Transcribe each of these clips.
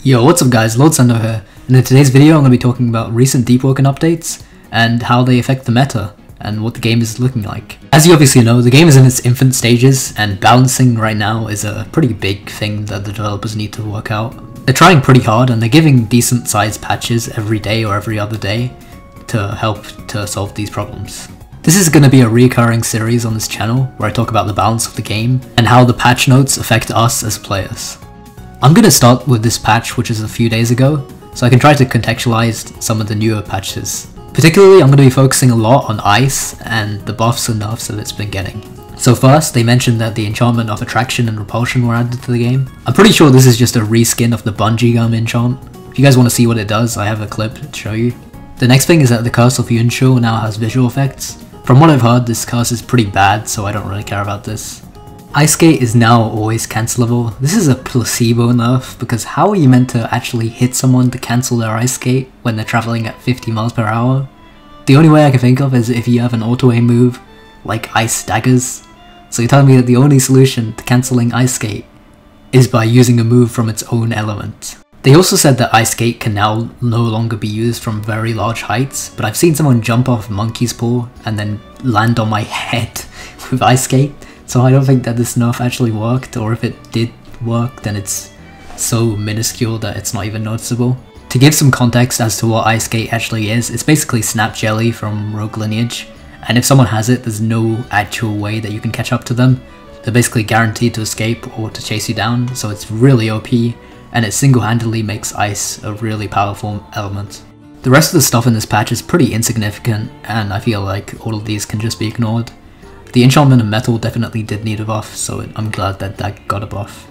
Yo, what's up guys, LordSando here, and in today's video I'm going to be talking about recent Deepwoken updates and how they affect the meta and what the game is looking like. As you obviously know, the game is in its infant stages and balancing right now is a pretty big thing that the developers need to work out. They're trying pretty hard and they're giving decent sized patches every day or every other day to help to solve these problems. This is going to be a recurring series on this channel where I talk about the balance of the game and how the patch notes affect us as players. I'm going to start with this patch, which is a few days ago, so I can try to contextualize some of the newer patches. Particularly, I'm going to be focusing a lot on ice and the buffs and nerfs that it's been getting. So first, they mentioned that the enchantment of attraction and repulsion were added to the game. I'm pretty sure this is just a reskin of the bungee gum enchant. If you guys want to see what it does, I have a clip to show you. The next thing is that the curse of Yunshou now has visual effects. From what I've heard, this curse is pretty bad, so I don't really care about this. Ice Skate is now always cancelable. This is a placebo nerf, because how are you meant to actually hit someone to cancel their Ice Skate when they're traveling at 50 miles per hour? The only way I can think of is if you have an auto-aim move, like Ice Daggers. So you're telling me that the only solution to cancelling Ice Skate is by using a move from its own element. They also said that Ice Skate can now no longer be used from very large heights, but I've seen someone jump off Monkey's Paw and then land on my head with Ice Skate. So I don't think that this nerf actually worked, or if it did work, then it's so minuscule that it's not even noticeable. To give some context as to what Ice Skate actually is, it's basically Snap Jelly from Rogue Lineage, and if someone has it, there's no actual way that you can catch up to them. They're basically guaranteed to escape or to chase you down, so it's really OP, and it single-handedly makes ice a really powerful element. The rest of the stuff in this patch is pretty insignificant, and I feel like all of these can just be ignored. The enchantment of metal definitely did need a buff, so I'm glad that that got a buff.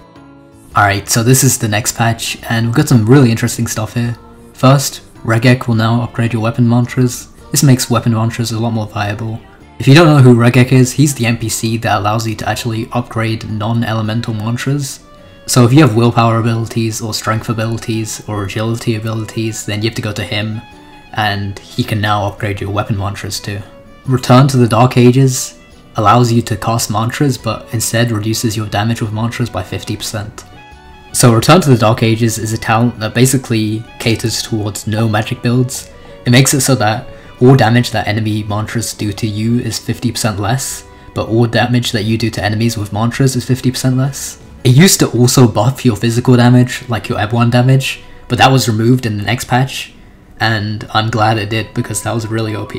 Alright, so this is the next patch, and we've got some really interesting stuff here. First, Regek will now upgrade your weapon mantras. This makes weapon mantras a lot more viable. If you don't know who Regek is, he's the NPC that allows you to actually upgrade non-elemental mantras. So if you have willpower abilities, or strength abilities, or agility abilities, then you have to go to him, and he can now upgrade your weapon mantras too. Return to the Dark Ages allows you to cast mantras, but instead reduces your damage with mantras by 50%. So Return to the Dark Ages is a talent that basically caters towards no magic builds. It makes it so that all damage that enemy mantras do to you is 50% less, but all damage that you do to enemies with mantras is 50% less. It used to also buff your physical damage, like your Eb1 damage, but that was removed in the next patch, and I'm glad it did because that was really OP.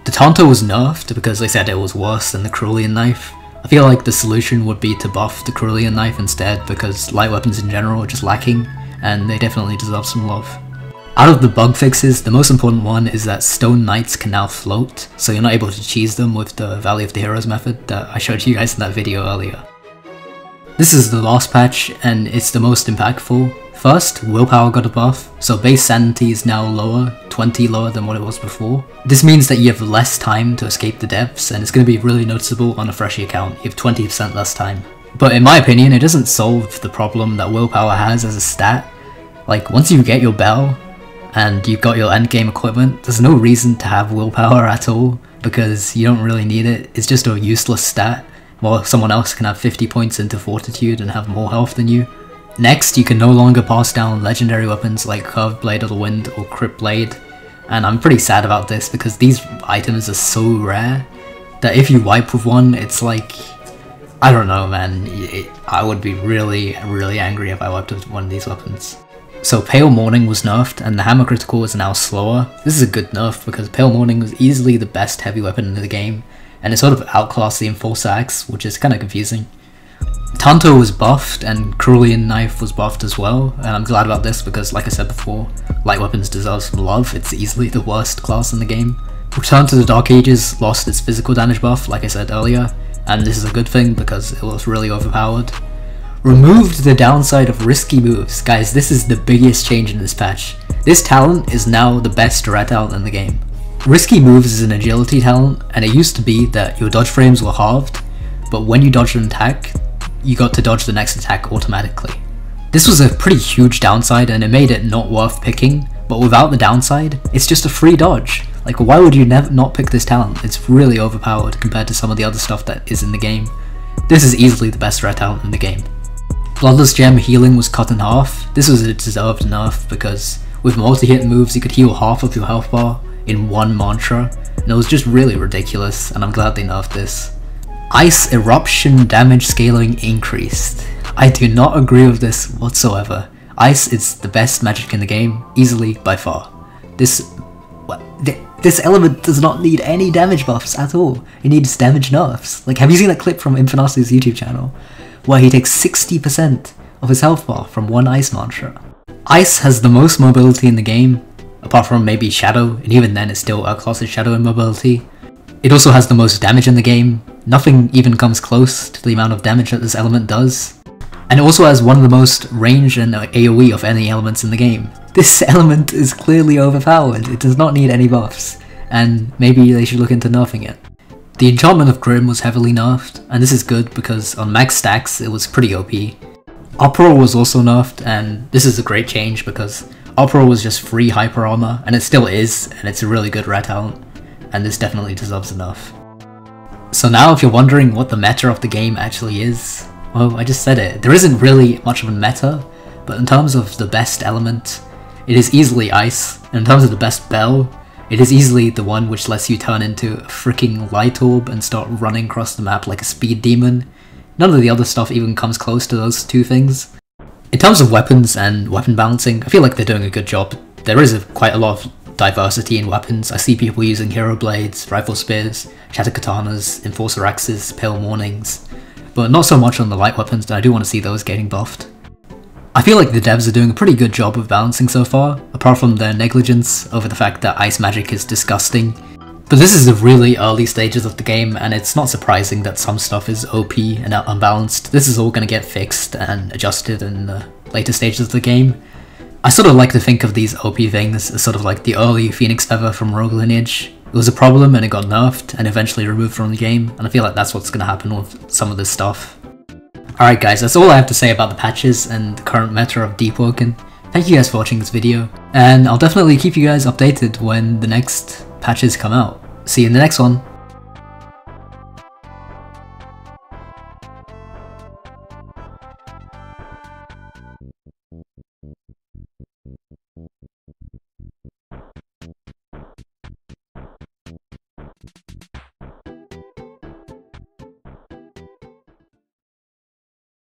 The Tanto was nerfed because they said it was worse than the Cerulean Knife. I feel like the solution would be to buff the Cerulean Knife instead, because light weapons in general are just lacking, and they definitely deserve some love. Out of the bug fixes, the most important one is that Stone Knights can now float, so you're not able to cheese them with the Valley of the Heroes method that I showed you guys in that video earlier. This is the last patch, and it's the most impactful. First, willpower got a buff, so base sanity is now lower, 20 lower than what it was before. This means that you have less time to escape the depths, and it's going to be really noticeable on a freshie account. You have 20% less time. But in my opinion, it doesn't solve the problem that willpower has as a stat. Like, once you get your bell, and you've got your endgame equipment, there's no reason to have willpower at all, because you don't really need it. It's just a useless stat, while someone else can have 50 points into fortitude and have more health than you. Next, you can no longer pass down legendary weapons like Curved Blade of the Wind or Crypt Blade, and I'm pretty sad about this because these items are so rare that if you wipe with one, it's like, I don't know man, I would be really angry if I wiped with one of these weapons. So Pale Morning was nerfed, and the Hammer Critical is now slower. This is a good nerf because Pale Morning was easily the best heavy weapon in the game, and it sort of outclassed the Enforcer Axe, which is kinda confusing. Tanto was buffed, and Cerulean Knife was buffed as well, and I'm glad about this because, like I said before, light weapons deserve some love. It's easily the worst class in the game. Return to the Dark Ages lost its physical damage buff, like I said earlier, and this is a good thing because it was really overpowered. Removed the downside of risky moves. Guys, this is the biggest change in this patch. This talent is now the best red talent in the game. Risky moves is an agility talent, and it used to be that your dodge frames were halved, but when you dodged an attack, you got to dodge the next attack automatically. This was a pretty huge downside and it made it not worth picking, but without the downside, it's just a free dodge. Like, why would you not pick this talent? It's really overpowered compared to some of the other stuff that is in the game. This is easily the best red talent in the game. Bloodless Gem healing was cut in half. This was a deserved nerf because with multi-hit moves you could heal half of your health bar in one mantra, and it was just really ridiculous, and I'm glad they nerfed this. Ice Eruption damage scaling increased. I do not agree with this whatsoever. Ice is the best magic in the game, easily by far. This element does not need any damage buffs at all. It needs damage nerfs. Like, have you seen that clip from Infinasu's YouTube channel where he takes 60% of his health bar from one ice mantra? Ice has the most mobility in the game, apart from maybe Shadow, and even then it's still outclasses Shadow in mobility. It also has the most damage in the game. Nothing even comes close to the amount of damage that this element does. And it also has one of the most range and AoE of any elements in the game. This element is clearly overpowered, it does not need any buffs, and maybe they should look into nerfing it. The enchantment of Grim was heavily nerfed, and this is good because on max stacks it was pretty OP. Uproar was also nerfed, and this is a great change because Uproar was just free hyper armor, and it still is, and it's a really good rare talent, and this definitely deserves a nerf. So now if you're wondering what the meta of the game actually is, well, I just said it. There isn't really much of a meta, but in terms of the best element, it is easily Ice, and in terms of the best Bell, it is easily the one which lets you turn into a freaking light orb and start running across the map like a speed demon. None of the other stuff even comes close to those two things. In terms of weapons and weapon balancing, I feel like they're doing a good job. There is quite a lot of diversity in weapons. I see people using hero blades, rifle spears, shattered katanas, enforcer axes, pale mornings, but not so much on the light weapons, and I do want to see those getting buffed. I feel like the devs are doing a pretty good job of balancing so far, apart from their negligence over the fact that ice magic is disgusting. But this is the really early stages of the game, and it's not surprising that some stuff is OP and unbalanced. This is all going to get fixed and adjusted in the later stages of the game. I sort of like to think of these OP things as sort of like the early Phoenix Feather from Rogue Lineage. It was a problem and it got nerfed and eventually removed from the game, and I feel like that's what's going to happen with some of this stuff. Alright guys, that's all I have to say about the patches and the current meta of Deepwoken. Thank you guys for watching this video, and I'll definitely keep you guys updated when the next patches come out. See you in the next one!